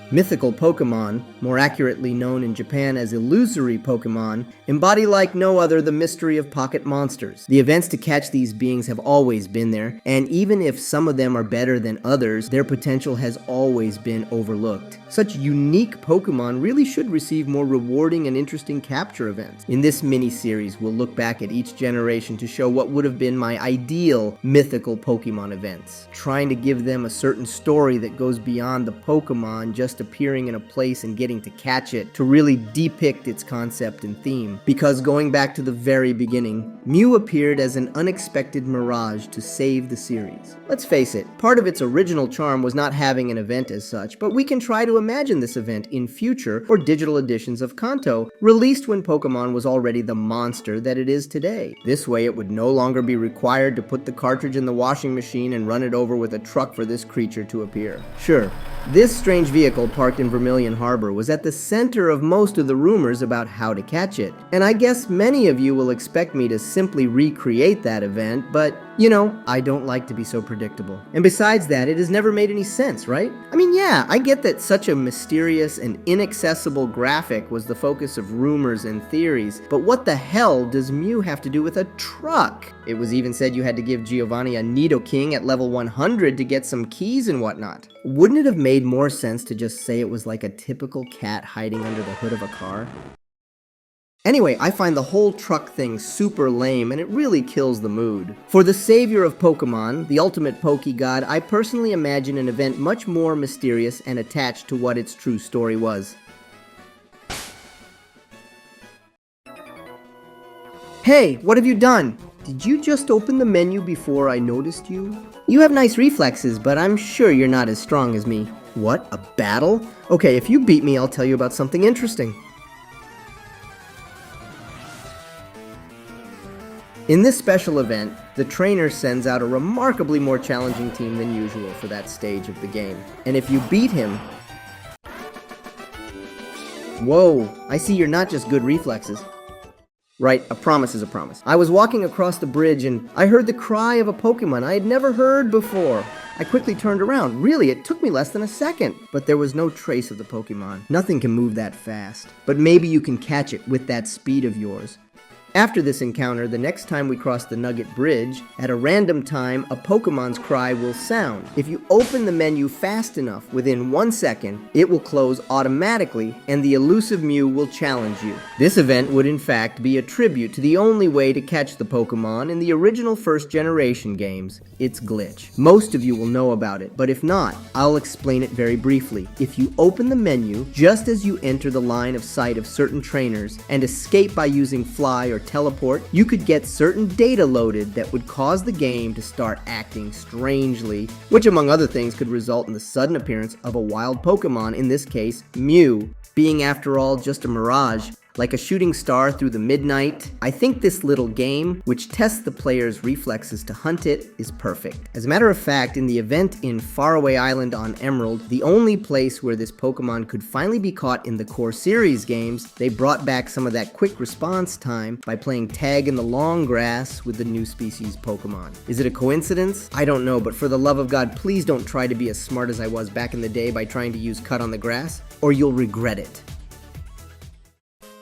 Mythical Pokemon, more accurately known in Japan as illusory Pokemon, embody like no other the mystery of pocket monsters. The events to catch these beings have always been there, and even if some of them are better than others, their potential has always been overlooked. Such unique Pokemon really should receive more rewarding and interesting capture events. In this mini-series, we'll look back at each generation to show what would have been my ideal mythical Pokemon events, trying to give them a certain story that goes beyond the Pokemon just appearing in a place and getting to catch it, to really depict its concept and theme. Because going back to the very beginning, Mew appeared as an unexpected mirage to save the series. Let's face it, part of its original charm was not having an event as such, but we can try to imagine this event in future or digital editions of Kanto, released when Pokemon was already the monster that it is today. This way it would no longer be required to put the cartridge in the washing machine and run it over with a truck for this creature to appear. Sure, this strange vehicle parked in Vermilion Harbor was at the center of most of the rumors about how to catch it, and I guess many of you will expect me to simply recreate that event, but you know, I don't like to be so predictable. And besides that, it has never made any sense, right? I mean, yeah, I get that such a mysterious and inaccessible graphic was the focus of rumors and theories, but what the hell does Mew have to do with a truck? It was even said you had to give Giovanni a Nidoking at level 100 to get some keys and whatnot. Wouldn't it have made more sense to just say it was like a typical cat hiding under the hood of a car? Anyway, I find the whole truck thing super lame and it really kills the mood. For the savior of Pokemon, the ultimate Pokegod, I personally imagine an event much more mysterious and attached to what its true story was. Hey, what have you done? Did you just open the menu before I noticed you? You have nice reflexes, but I'm sure you're not as strong as me. What, a battle? Okay, if you beat me, I'll tell you about something interesting. In this special event, the trainer sends out a remarkably more challenging team than usual for that stage of the game. And if you beat him... Whoa, I see you're not just good reflexes. Right, a promise is a promise. I was walking across the bridge and I heard the cry of a Pokemon I had never heard before. I quickly turned around. Really, it took me less than a second. But there was no trace of the Pokemon. Nothing can move that fast. But maybe you can catch it with that speed of yours. After this encounter, the next time we cross the Nugget Bridge, at a random time, a Pokemon's cry will sound. If you open the menu fast enough, within 1 second, it will close automatically, and the elusive Mew will challenge you. This event would in fact be a tribute to the only way to catch the Pokemon in the original first generation games, its glitch. Most of you will know about it, but if not, I'll explain it very briefly. If you open the menu, just as you enter the line of sight of certain trainers, and escape by using Fly or Teleport, you could get certain data loaded that would cause the game to start acting strangely, which among other things could result in the sudden appearance of a wild Pokemon, in this case, Mew, being after all just a mirage. Like a shooting star through the midnight, I think this little game, which tests the player's reflexes to hunt it, is perfect. As a matter of fact, in the event in Faraway Island on Emerald, the only place where this Pokemon could finally be caught in the core series games, they brought back some of that quick response time by playing tag in the long grass with the new species Pokemon. Is it a coincidence? I don't know, but for the love of God, please don't try to be as smart as I was back in the day by trying to use Cut on the Grass, or you'll regret it.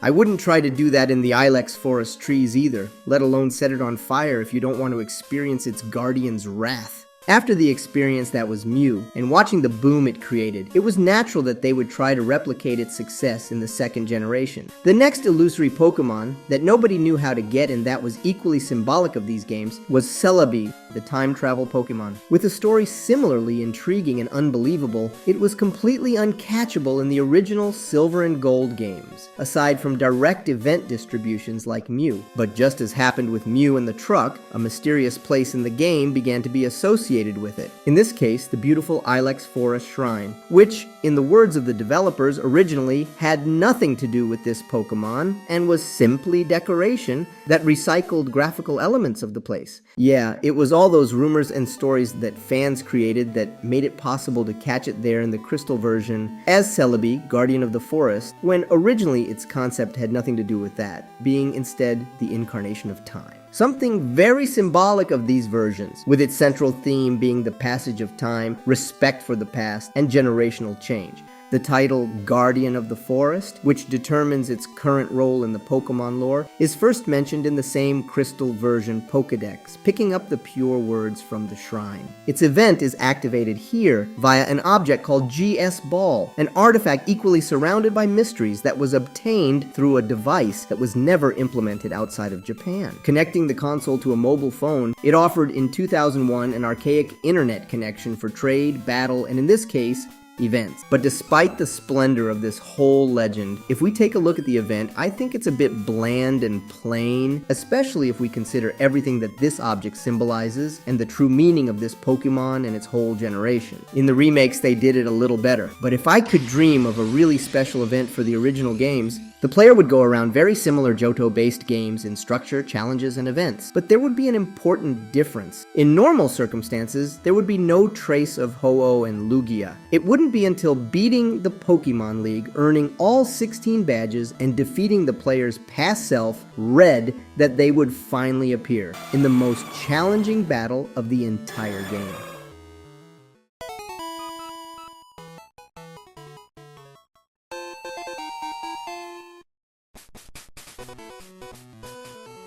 I wouldn't try to do that in the Ilex forest trees either, let alone set it on fire if you don't want to experience its guardian's wrath. After the experience that was Mew, and watching the boom it created, it was natural that they would try to replicate its success in the second generation. The next illusory Pokemon that nobody knew how to get and that was equally symbolic of these games was Celebi, the time travel Pokemon. With a story similarly intriguing and unbelievable, it was completely uncatchable in the original Silver and Gold games, aside from direct event distributions like Mew. But just as happened with Mew and the truck, a mysterious place in the game began to be associated with it. In this case, the beautiful Ilex Forest Shrine, which, in the words of the developers, originally had nothing to do with this Pokemon and was simply decoration that recycled graphical elements of the place. Yeah, it was all those rumors and stories that fans created that made it possible to catch it there in the Crystal version as Celebi, Guardian of the Forest, when originally its concept had nothing to do with that, being instead the incarnation of time. Something very symbolic of these versions, with its central theme being the passage of time, respect for the past, and generational change. The title Guardian of the Forest, which determines its current role in the Pokemon lore, is first mentioned in the same Crystal version Pokédex, picking up the pure words from the shrine. Its event is activated here via an object called GS Ball, an artifact equally surrounded by mysteries that was obtained through a device that was never implemented outside of Japan. Connecting the console to a mobile phone, it offered in 2001 an archaic internet connection for trade, battle, and in this case, events. But despite the splendor of this whole legend, if we take a look at the event, I think it's a bit bland and plain, especially if we consider everything that this object symbolizes and the true meaning of this Pokemon and its whole generation. In the remakes, they did it a little better, but if I could dream of a really special event for the original games, the player would go around very similar Johto-based games in structure, challenges, and events, but there would be an important difference. In normal circumstances, there would be no trace of Ho-Oh and Lugia. It wouldn't be until beating the Pokemon League, earning all 16 badges, and defeating the player's past self, Red, that they would finally appear in the most challenging battle of the entire game.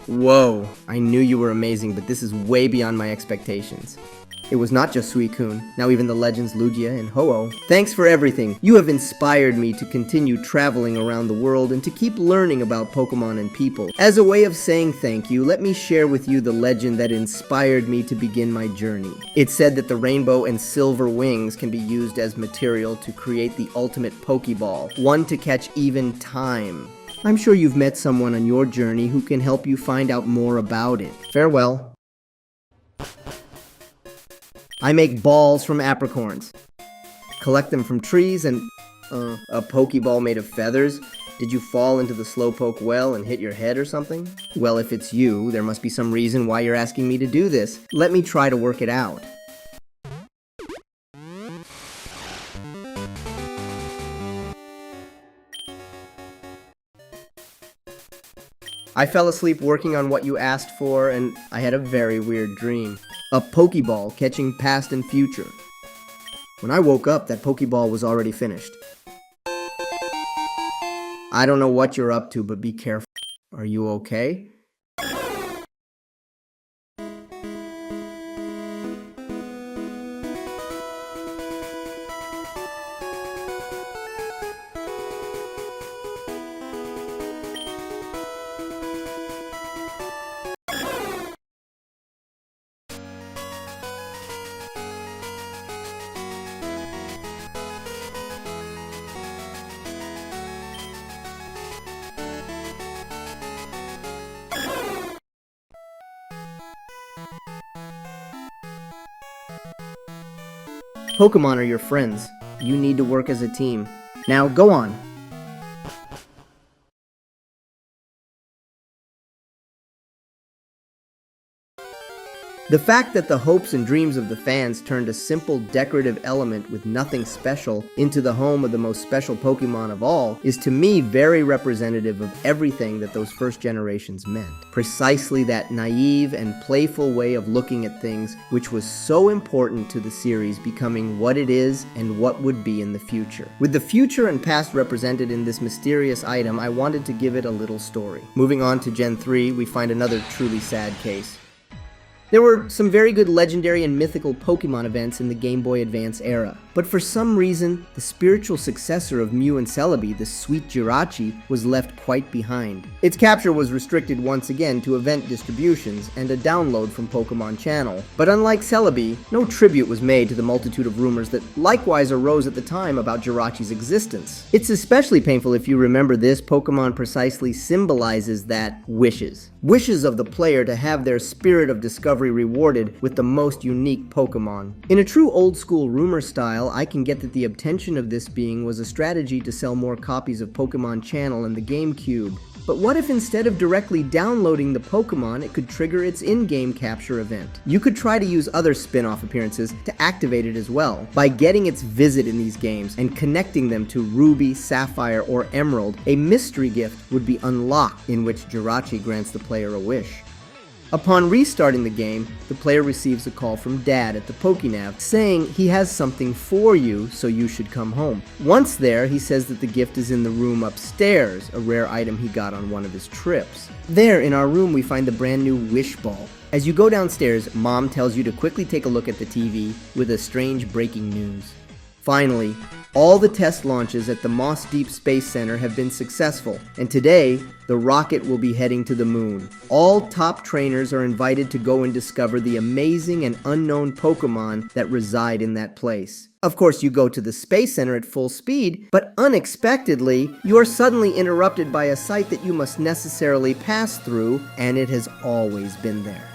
Whoa, I knew you were amazing, but this is way beyond my expectations. It was not just Suicune, now even the legends Lugia and Ho-Oh. Thanks for everything. You have inspired me to continue traveling around the world and to keep learning about Pokemon and people. As a way of saying thank you, let me share with you the legend that inspired me to begin my journey. It said that the rainbow and silver wings can be used as material to create the ultimate Pokeball, one to catch even time. I'm sure you've met someone on your journey who can help you find out more about it. Farewell. I make balls from apricorns. Collect them from trees and... a Pokeball made of feathers? Did you fall into the Slowpoke well and hit your head or something? Well, if it's you, there must be some reason why you're asking me to do this. Let me try to work it out. I fell asleep working on what you asked for, and I had a very weird dream. A Pokeball catching past and future. When I woke up, that Pokeball was already finished. I don't know what you're up to, but be careful. Are you okay? Pokemon are your friends. You need to work as a team. Now, go on. The fact that the hopes and dreams of the fans turned a simple decorative element with nothing special into the home of the most special Pokemon of all is to me very representative of everything that those first generations meant. Precisely that naive and playful way of looking at things which was so important to the series becoming what it is and what would be in the future. With the future and past represented in this mysterious item, I wanted to give it a little story. Moving on to Gen 3, we find another truly sad case. There were some very good legendary and mythical Pokemon events in the Game Boy Advance era, but for some reason, the spiritual successor of Mew and Celebi, the sweet Jirachi, was left quite behind. Its capture was restricted once again to event distributions and a download from Pokemon Channel, but unlike Celebi, no tribute was made to the multitude of rumors that likewise arose at the time about Jirachi's existence. It's especially painful if you remember this Pokemon precisely symbolizes that wishes. Wishes of the player to have their spirit of discovery rewarded with the most unique Pokemon. In a true old-school rumor style, I can get that the obtention of this being was a strategy to sell more copies of Pokemon Channel and the GameCube. But what if instead of directly downloading the Pokemon, it could trigger its in-game capture event? You could try to use other spin-off appearances to activate it as well. By getting its visit in these games and connecting them to Ruby, Sapphire, or Emerald, a mystery gift would be unlocked in which Jirachi grants the player a wish. Upon restarting the game, the player receives a call from Dad at the Pokénav saying he has something for you, so you should come home. Once there, he says that the gift is in the room upstairs, a rare item he got on one of his trips. There, in our room, we find the brand new Wish Ball. As you go downstairs, Mom tells you to quickly take a look at the TV with a strange breaking news. Finally, all the test launches at the Moss Deep Space Center have been successful, and today, the rocket will be heading to the moon. All top trainers are invited to go and discover the amazing and unknown Pokémon that reside in that place. Of course, you go to the Space Center at full speed, but unexpectedly, you are suddenly interrupted by a sight that you must necessarily pass through, and it has always been there.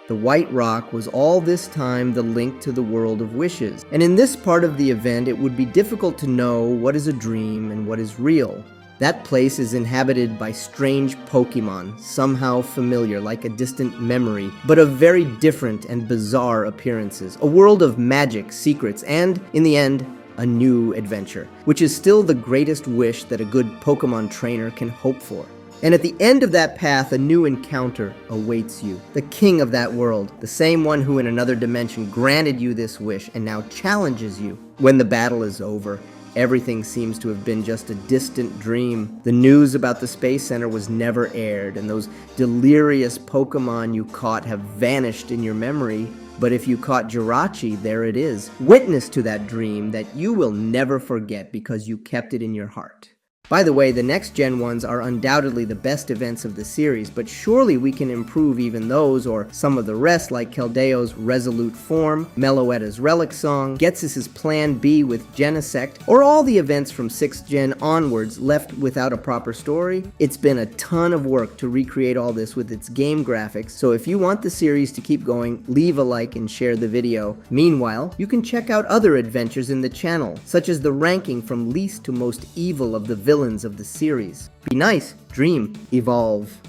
The White Rock was all this time the link to the world of wishes, and in this part of the event it would be difficult to know what is a dream and what is real. That place is inhabited by strange Pokemon, somehow familiar like a distant memory, but of very different and bizarre appearances. A world of magic, secrets, and, in the end, a new adventure, which is still the greatest wish that a good Pokemon trainer can hope for. And at the end of that path, a new encounter awaits you. The king of that world, the same one who in another dimension granted you this wish and now challenges you. When the battle is over, everything seems to have been just a distant dream. The news about the Space Center was never aired, and those delirious Pokemon you caught have vanished in your memory. But if you caught Jirachi, there it is. Witness to that dream that you will never forget because you kept it in your heart. By the way, the next Gen 1s are undoubtedly the best events of the series, but surely we can improve even those or some of the rest, like Keldeo's Resolute Form, Meloetta's Relic Song, Ghetsis' Plan B with Genesect, or all the events from 6th Gen onwards left without a proper story. It's been a ton of work to recreate all this with its game graphics, so if you want the series to keep going, leave a like and share the video. Meanwhile, you can check out other adventures in the channel, such as the ranking from least to most evil of the villains of the series. Be nice, dream, evolve.